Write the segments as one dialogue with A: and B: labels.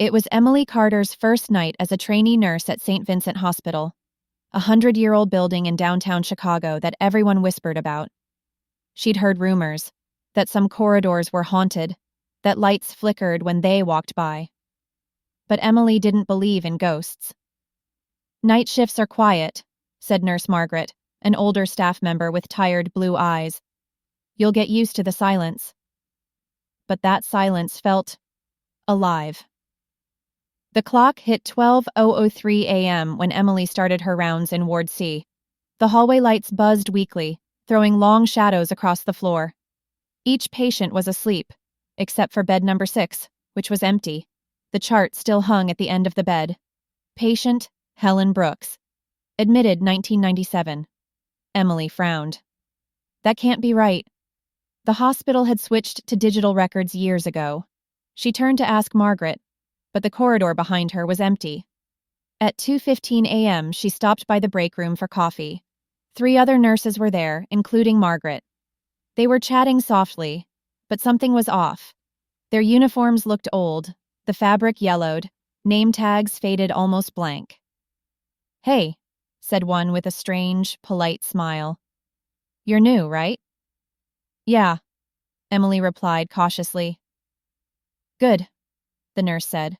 A: It was Emily Carter's first night as a trainee nurse at St. Vincent Hospital, a 100-year-old building in downtown Chicago that everyone whispered about. She'd heard rumors that some corridors were haunted, that lights flickered when they walked by. But Emily didn't believe in ghosts. "Night shifts are quiet," said Nurse Margaret, an older staff member with tired blue eyes. "You'll get used to the silence." But that silence felt alive. The clock hit 12:03 a.m. when Emily started her rounds in Ward C. The hallway lights buzzed weakly, throwing long shadows across the floor. Each patient was asleep, except for bed number 6, which was empty. The chart still hung at the end of the bed. Patient Helen Brooks. Admitted 1997. Emily frowned. That can't be right. The hospital had switched to digital records years ago. She turned to ask Margaret, but the corridor behind her was empty. At 2:15 a.m., she stopped by the break room for coffee. 3 other nurses were there, including Margaret. They were chatting softly, but something was off. Their uniforms looked old, the fabric yellowed, name tags faded almost blank. "Hey," said one with a strange, polite smile. "You're new, right?" "Yeah," Emily replied cautiously. "Good," the nurse said.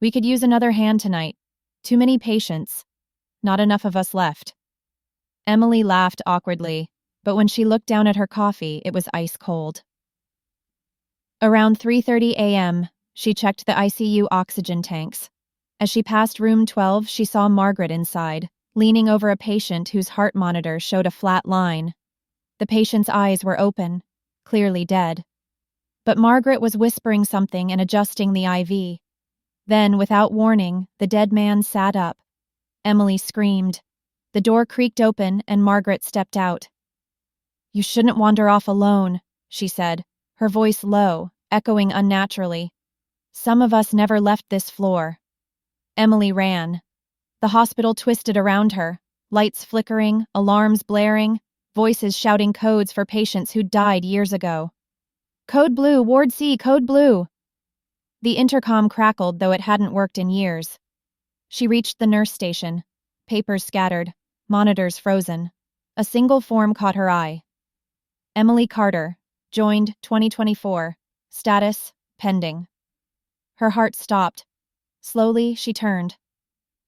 A: "We could use another hand tonight. Too many patients. Not enough of us left." Emily laughed awkwardly, but when she looked down at her coffee, it was ice cold. Around 3:30 a.m., she checked the ICU oxygen tanks. As she passed room 12, she saw Margaret inside, leaning over a patient whose heart monitor showed a flat line. The patient's eyes were open, clearly dead. But Margaret was whispering something and adjusting the IV. Then, without warning, the dead man sat up. Emily screamed. The door creaked open and Margaret stepped out. "You shouldn't wander off alone," she said, her voice low, echoing unnaturally. "Some of us never left this floor." Emily ran. The hospital twisted around her, lights flickering, alarms blaring, voices shouting codes for patients who'd died years ago. "Code blue, Ward C, code blue!" The intercom crackled, though it hadn't worked in years. She reached the nurse station. Papers scattered, monitors frozen. A single form caught her eye. Emily Carter, joined 2024. Status, pending. Her heart stopped. Slowly, she turned.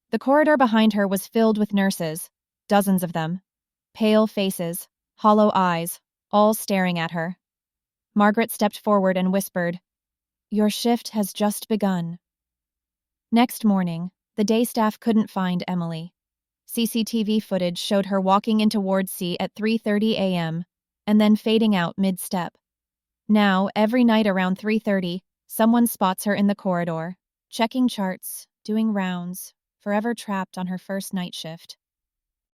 A: The corridor behind her was filled with nurses, dozens of them. Pale faces, hollow eyes, all staring at her. Margaret stepped forward and whispered, "Your shift has just begun." Next morning, the day staff couldn't find Emily. CCTV footage showed her walking into Ward C at 3:30 a.m. and then fading out mid-step. Now, every night around 3:30, someone spots her in the corridor, checking charts, doing rounds, forever trapped on her first night shift.